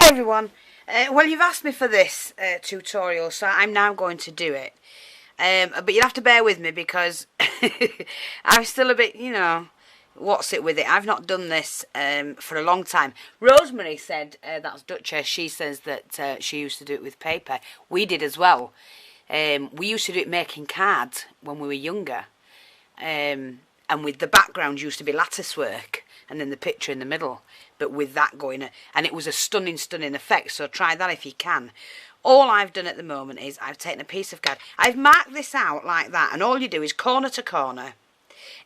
everyone. Well, you've asked me for this tutorial, so I'm now going to do it. But you'll have to bear with me because I'm still a bit, what's it with it? I've not done this for a long time. Rosemary said, that's Duchess, she says that she used to do it with paper. We did as well. We used to do it making cards when we were younger. And with the background used to be lattice work and then the picture in the middle, but with that going, and it was a stunning effect, so try that if you can. All I've done at the moment is I've taken a piece of card, I've marked this out like that, and all you do is corner to corner.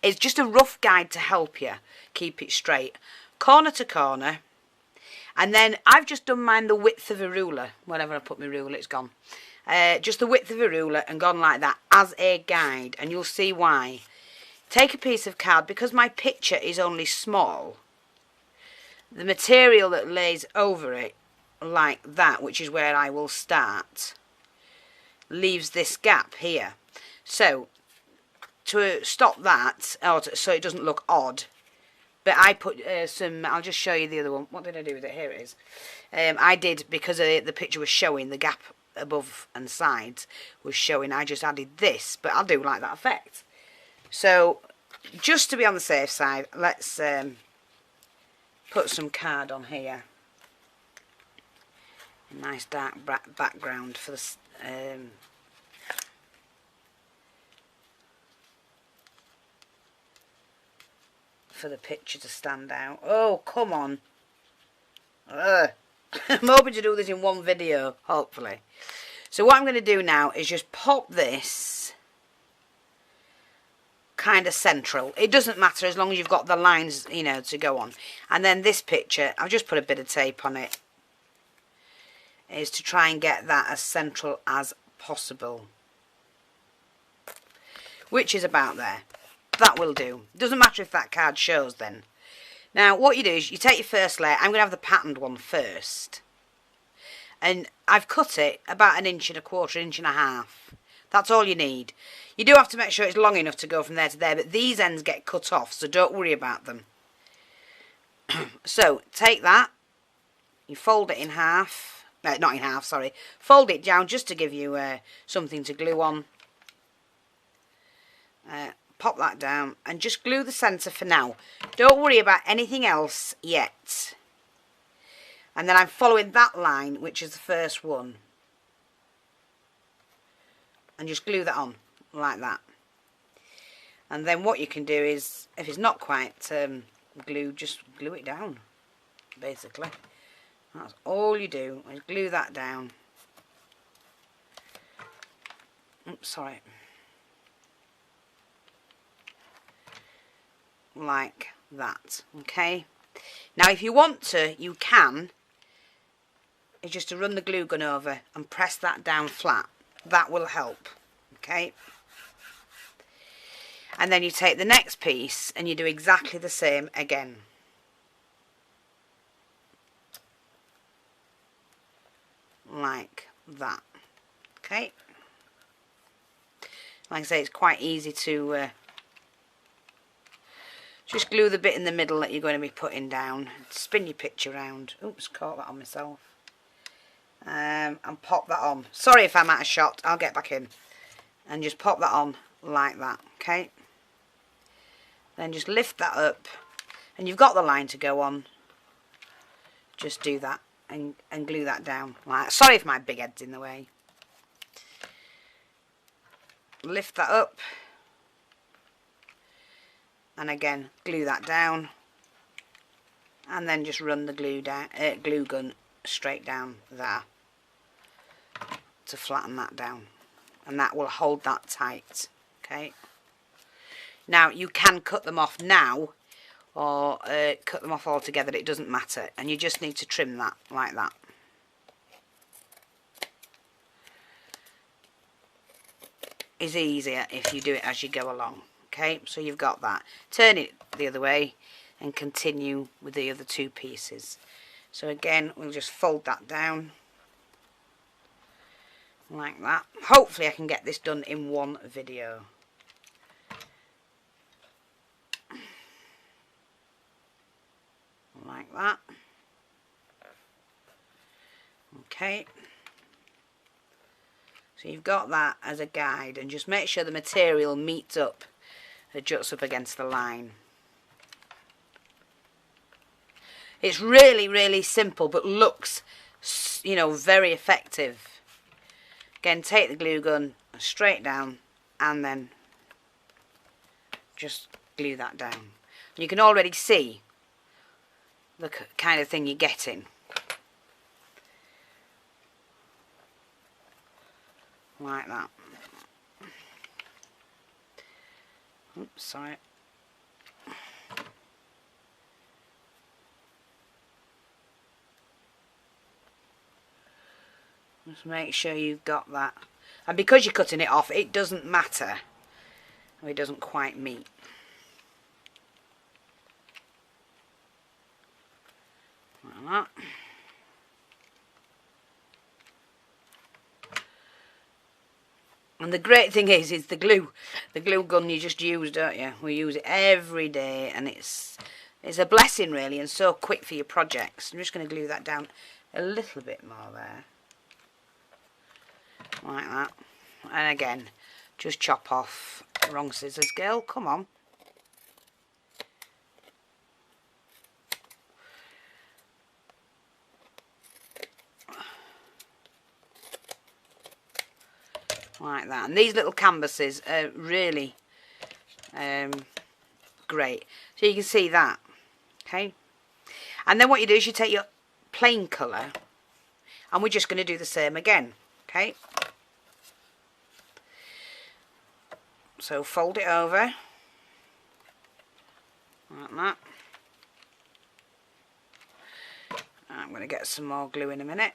It's just a rough guide to help you keep it straight, corner to corner. And then I've just done mine the width of a ruler. Wherever I put my ruler, it's gone. Just the width of a ruler and gone like that as a guide, and you'll see why. Take a piece of card, because my picture is only small, the material that lays over it like that, which is where I will start, leaves this gap here. So to stop that, so it doesn't look odd, but I put some, I'll just show you the other one. What did I do with it? Here it is. I did, because the picture was showing, the gap above and sides was showing, I just added this, but I'll do like that effect. So, just to be on the safe side, let's put some card on here. A nice dark background for the picture to stand out. Oh, come on. I'm hoping to do this in one video, hopefully. So what I'm going to do now is just pop this kind of central. It doesn't matter as long as you've got the lines, to go on. And then this picture, I've just put a bit of tape on it, is to try and get that as central as possible, which is about there. That will do. Doesn't matter if that card shows then. Now what you do is you take your first layer. I'm going to have the patterned one first, and I've cut it about 1.25 inches, 1.5 inches. That's all you need. You do have to make sure it's long enough to go from there to there, but these ends get cut off, so don't worry about them. So, take that, you fold it in half, not in half, sorry, fold it down just to give you something to glue on. Pop that down, and just glue the centre for now. Don't worry about anything else yet. And then I'm following that line, which is the first one. And just glue that on like that. And then what you can do is, if it's not quite glued, just glue it down, basically. That's all you do, is glue that down. Oops, sorry. Like that, okay? Now if you want to, you can, is just to run the glue gun over and press that down flat. That will help, okay? And then you take the next piece and you do exactly the same again. Like that, okay? Like I say, it's quite easy to just glue the bit in the middle that you're going to be putting down. Spin your picture around. Oops, caught that on myself. And pop that on. Sorry if I'm out of shot, I'll get back in. And just pop that on like that, okay? Then just lift that up, and you've got the line to go on. Just do that and glue that down. Like, sorry if my big head's in the way. Lift that up, and again glue that down, and then just run the glue gun straight down there to flatten that down, and that will hold that tight, okay? Now you can cut them off now, or cut them off altogether, it doesn't matter, and you just need to trim that like that. It's easier if you do it as you go along, okay? So you've got that. Turn it the other way and continue with the other two pieces. So again, we'll just fold that down like that. Hopefully I can get this done in one video. Like that. Okay. So you've got that as a guide, and just make sure the material meets up, adjusts up against the line. It's really, really simple, but looks, you know, very effective. Again, take the glue gun straight down, and then just glue that down. You can already see the kind of thing you're getting. Like that. Oops, sorry. Just make sure you've got that. And because you're cutting it off, it doesn't matter if it doesn't quite meet. Like that. And the great thing is the glue gun you just use, don't you? We use it every day, and it's a blessing really, and so quick for your projects. I'm just going to glue that down a little bit more there, like that. And again, just chop off. Wrong scissors, girl. Come on. Like that. And these little canvases are really great. So you can see that. Okay. And then what you do is you take your plain colour, and we're just going to do the same again. Okay. So fold it over. Like that. I'm going to get some more glue in a minute.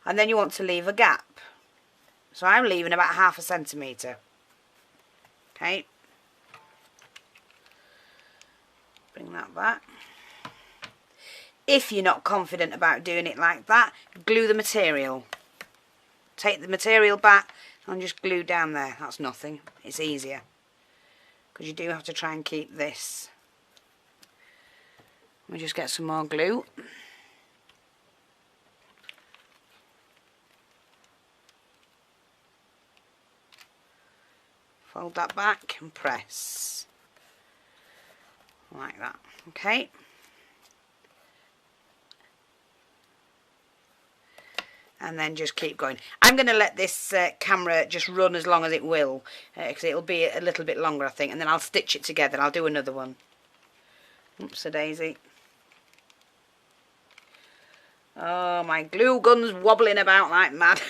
And then you want to leave a gap. So I'm leaving about 1/2 centimetre. Okay. Bring that back. If you're not confident about doing it like that, glue the material. Take the material back and just glue down there. That's nothing. It's easier. Because you do have to try and keep this. We'll just get some more glue. Fold that back and press. Like that. Okay. And then just keep going. I'm going to let this camera just run as long as it will, because it'll be a little bit longer, I think, and then I'll stitch it together. I'll do another one. Oops, a daisy. Oh, my glue gun's wobbling about like mad.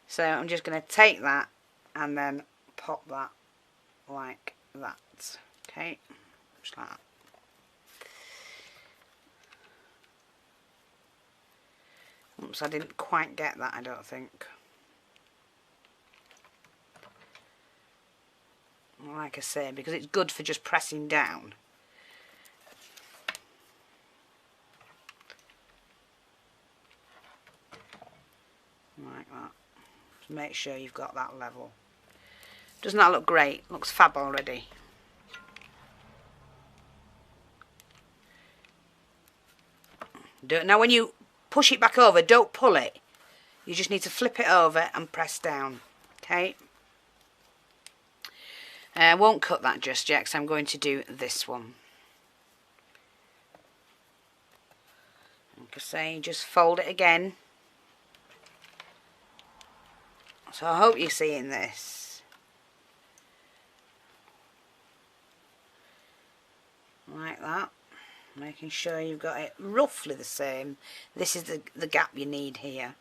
So I'm just going to take that and then pop that like that. Okay, just like that. Oops, I didn't quite get that, I don't think. Like I say, because it's good for just pressing down. Like that. Just make sure you've got that level. Doesn't that look great? Looks fab already. Now when you push it back over, don't pull it. You just need to flip it over and press down. Okay. I won't cut that just yet because I'm going to do this one. Like I say, just fold it again. So I hope you're seeing this. Like that. Making sure you've got it roughly the same. This is the gap you need here.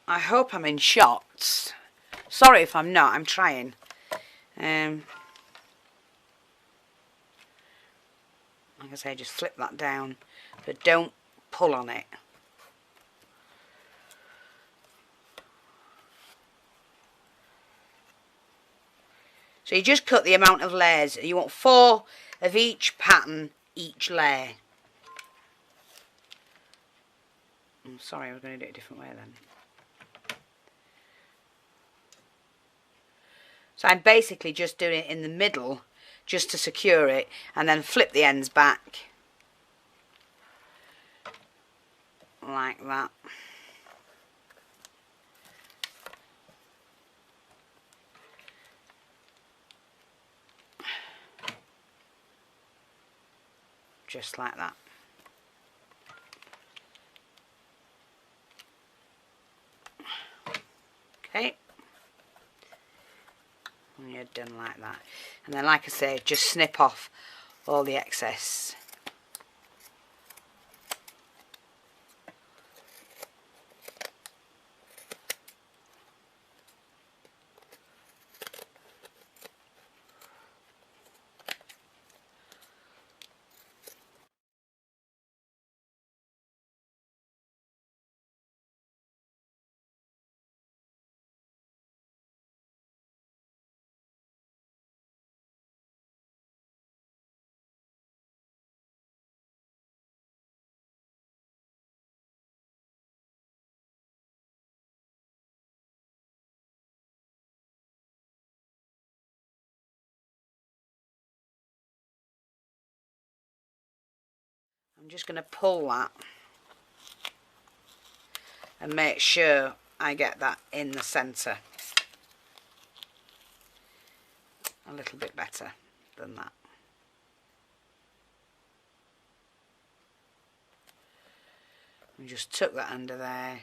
I hope I'm in shots. Sorry if I'm not, I'm trying. Like I say, just flip that down, but don't pull on it. So you just cut the amount of layers. You want 4 of each pattern, each layer. I'm sorry, I was going to do it a different way then. So I'm basically just doing it in the middle just to secure it, and then flip the ends back like that. Just like that. Okay. And you're done like that. And then, like I say, just snip off all the excess. I'm just going to pull that and make sure I get that in the centre. A little bit better than that. And just tuck that under there.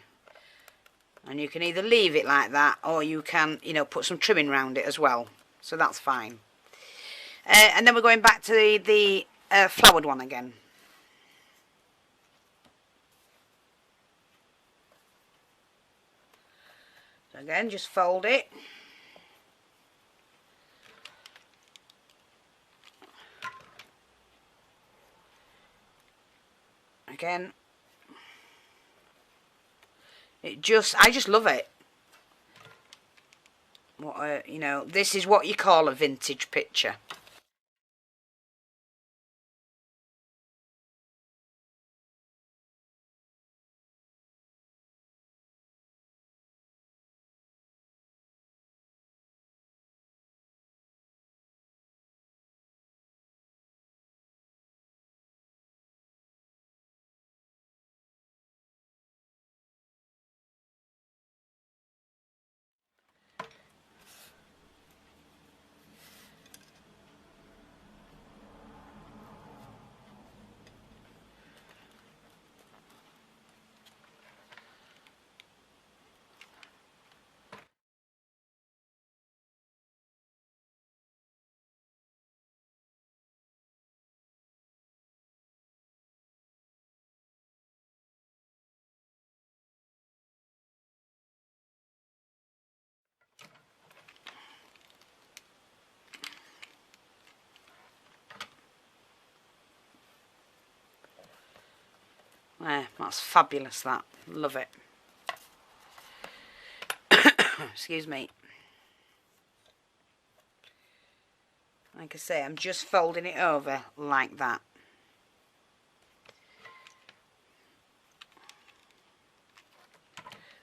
And you can either leave it like that, or you can, you know, put some trimming around it as well. So that's fine. And then we're going back to the flowered one again. So again, just fold it. Again. I just love it. What you know, this is what you call a vintage picture. There, that's fabulous, that. Love it. Excuse me. Like I say, I'm just folding it over like that.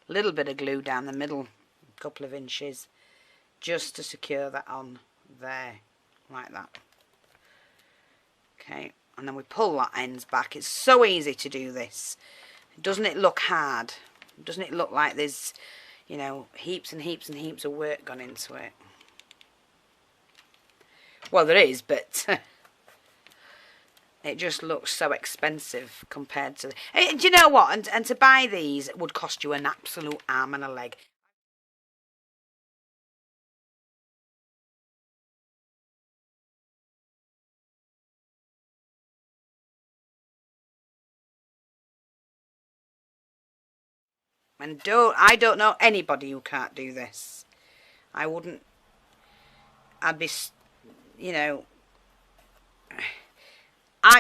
A little bit of glue down the middle, a couple of inches, just to secure that on there, like that. Okay, and then we pull that ends back. It's so easy to do this. Doesn't it look hard? Doesn't it look like there's, you know, heaps and heaps and heaps of work gone into it? Well, there is, but it just looks so expensive compared to... Do you know what? And to buy these would cost you an absolute arm and a leg. And I don't know anybody who can't do this. I wouldn't... I'd be, you know...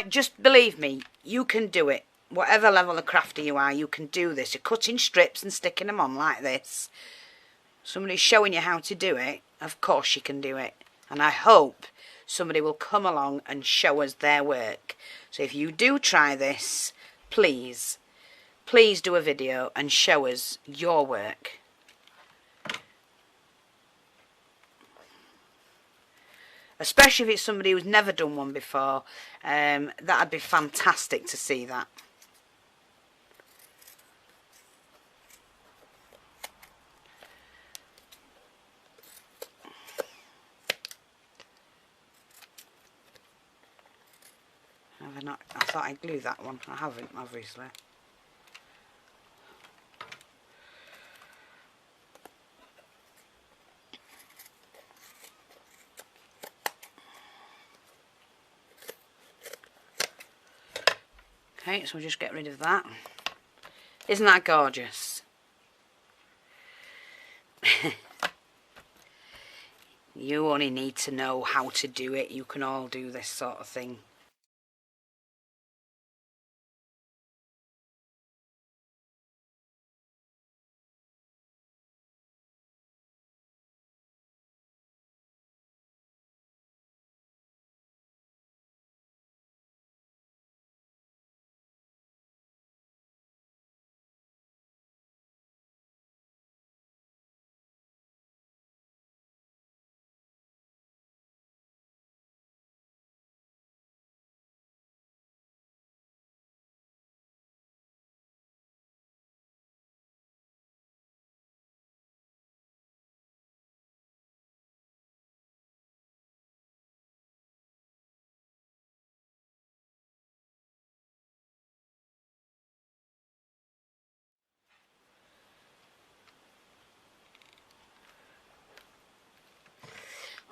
Just believe me, you can do it. Whatever level of crafter you are, you can do this. You're cutting strips and sticking them on like this. Somebody's showing you how to do it. Of course you can do it. And I hope somebody will come along and show us their work. So if you do try this, please please do a video and show us your work. Especially if it's somebody who's never done one before. That'd be fantastic to see that. Have I not? I thought I'd glue that one. I haven't, obviously. Okay, so we'll just get rid of that. Isn't that gorgeous? You only need to know how to do it. You can all do this sort of thing.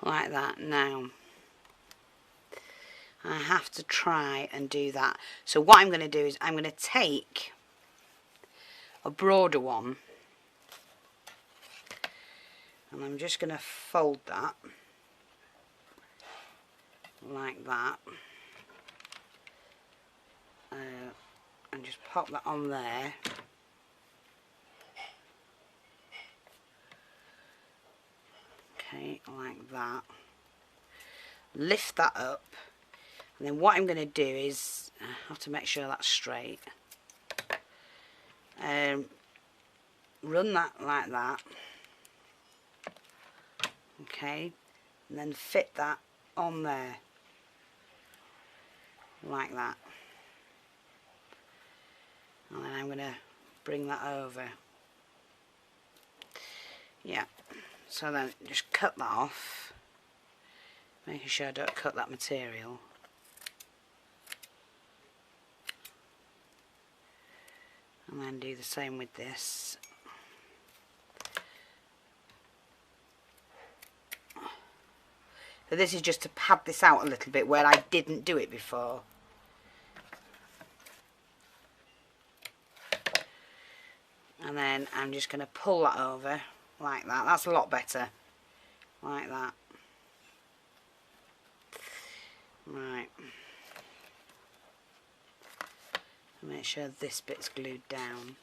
Like that. Now I have to try and do that. So what I'm going to do is I'm going to take a broader one and I'm just going to fold that like that, and just pop that on there. Okay, like that. Lift that up, and then what I'm going to do is I have to make sure that's straight. Run that like that. Okay, and then fit that on there like that. And then I'm going to bring that over. Yeah, so then just cut that off, making sure I don't cut that material. And then do the same with this. So this is just to pad this out a little bit where I didn't do it before. And then I'm just going to pull that over like that. That's a lot better. Like that. Right. Make sure this bit's glued down.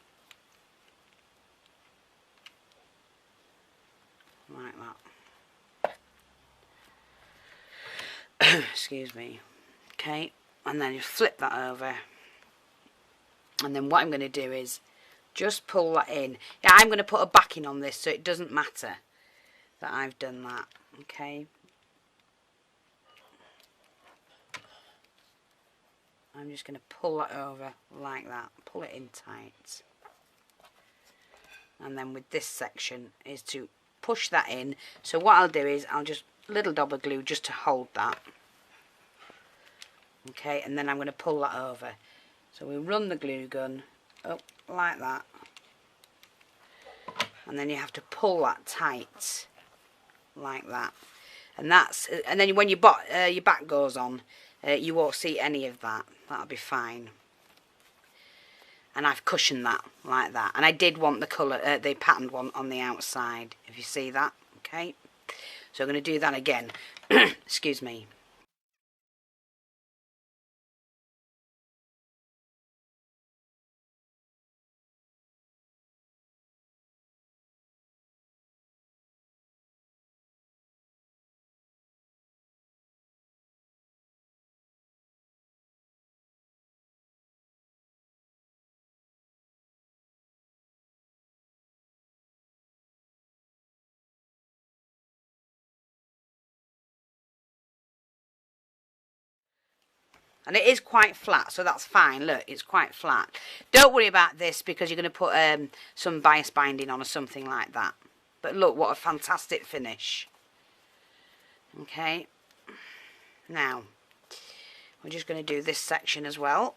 Like that. Excuse me. Okay. And then you flip that over. And then what I'm going to do is just pull that in. Yeah, I'm going to put a backing on this so it doesn't matter that I've done that. Okay. I'm just going to pull that over like that. Pull it in tight. And then with this section is to push that in. So what I'll do is I'll just little dab of glue just to hold that. Okay, and then I'm going to pull that over. So we run the glue gun up like that. And then you have to pull that tight like that. And then when your back goes on, you won't see any of that. That'll be fine. And I've cushioned that like that. And I did want the colour, the patterned one on the outside, if you see that. Okay, so I'm going to do that again. Excuse me. And it is quite flat, so that's fine. Look, it's quite flat. Don't worry about this because you're going to put some bias binding on or something like that. But look, what a fantastic finish. Okay. Now, we're just going to do this section as well.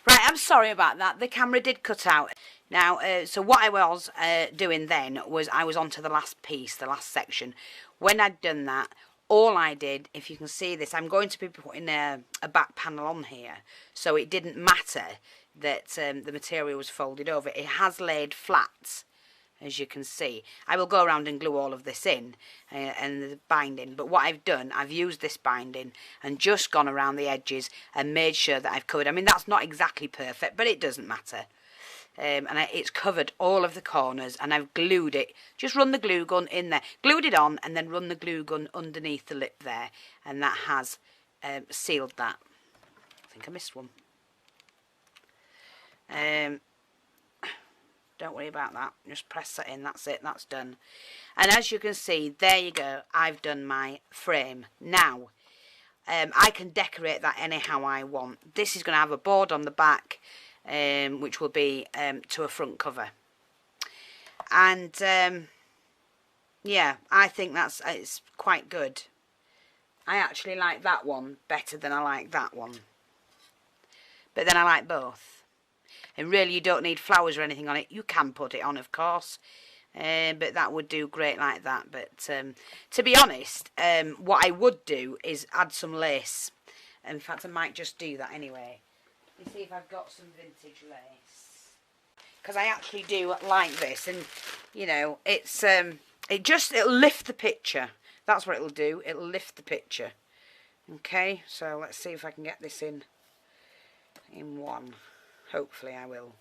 Right, I'm sorry about that. The camera did cut out. Now, so what I was doing then was I was on to the last piece, the last section. When I'd done that, all I did, if you can see this, I'm going to be putting a back panel on here. So it didn't matter that the material was folded over. It has laid flat, as you can see. I will go around and glue all of this in and the binding, but what I've done, I've used this binding and just gone around the edges and made sure that I've covered. I mean, that's not exactly perfect, but it doesn't matter. It's covered all of the corners, and I've glued it. Just run the glue gun in there, glued it on, and then run the glue gun underneath the lip there, and that has sealed that. I think I missed one. Don't worry about that. Just press that in. That's it. That's done. And as you can see, there you go. I've done my frame. Now, I can decorate that anyhow I want. This is going to have a board on the back, which will be to a front cover. And, yeah, I think it's quite good. I actually like that one better than I like that one. But then I like both. And really, you don't need flowers or anything on it. You can put it on, of course. But that would do great like that. But to be honest, what I would do is add some lace. In fact, I might just do that anyway. Let me see if I've got some vintage lace. Because I actually do like this. And, you know, it'll lift the picture. That's what it'll do. It'll lift the picture. Okay, so let's see if I can get this in one. Hopefully I will.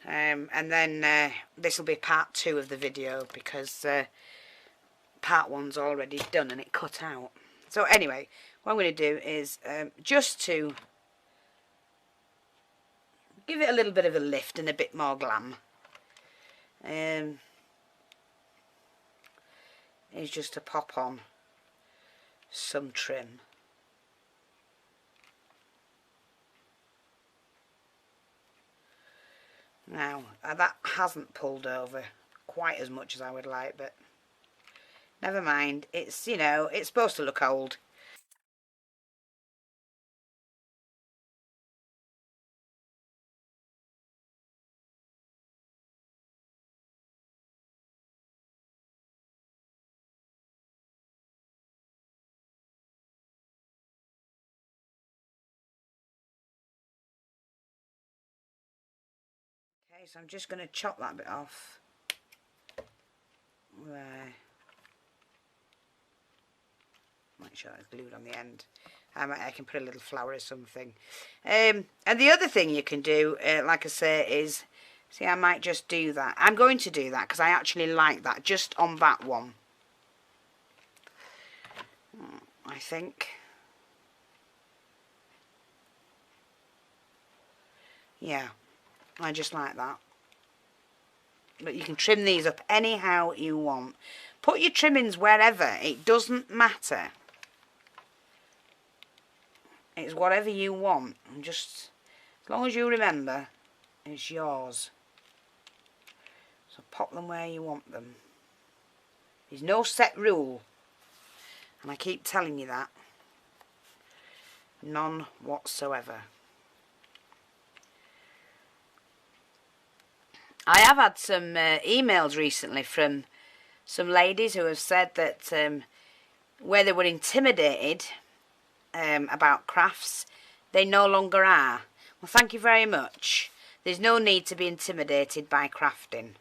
And then this will be part 2 of the video because part 1's already done and it cut out. So anyway, what I'm going to do is just to give it a little bit of a lift and a bit more glam. Is just to pop on some trim. Now, that hasn't pulled over quite as much as I would like, but never mind. It's, you know, it's supposed to look old. Okay, so I'm just going to chop that bit off. There. Make sure it's glued on the end. I can put a little flower or something. And the other thing you can do, like I say, is... See, I might just do that. I'm going to do that because I actually like that, just on that one. I think. Yeah, I just like that. But you can trim these up anyhow you want. Put your trimmings wherever. It doesn't matter. It's whatever you want. And just, as long as you remember, it's yours. So pop them where you want them. There's no set rule. And I keep telling you that. None whatsoever. I have had some emails recently from some ladies who have said that where they were intimidated about crafts, they no longer are. Well, thank you very much. There's no need to be intimidated by crafting.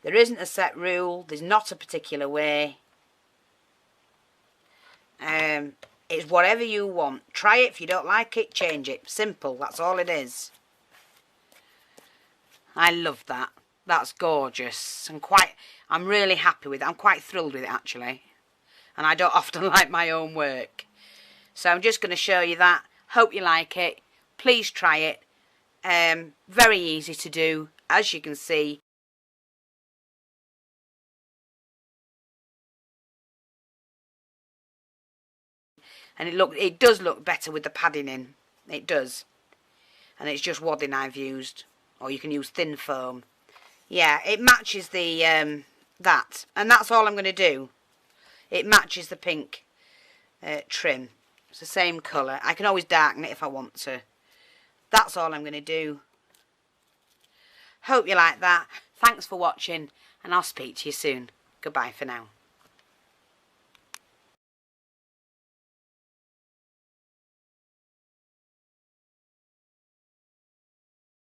There isn't a set rule. There's not a particular way. It's whatever you want. Try it. If you don't like it, change it. Simple. That's all it is. I love that. That's gorgeous. I'm really happy with it. I'm quite thrilled with it, actually. And I don't often like my own work. So I'm just going to show you that. Hope you like it. Please try it. Very easy to do, as you can see. And it does look better with the padding in. It does. And it's just wadding I've used. Or you can use thin foam. Yeah, it matches the that. And that's all I'm going to do. It matches the pink trim. It's the same colour. I can always darken it if I want to. That's all I'm going to do. Hope you like that. Thanks for watching. And I'll speak to you soon. Goodbye for now.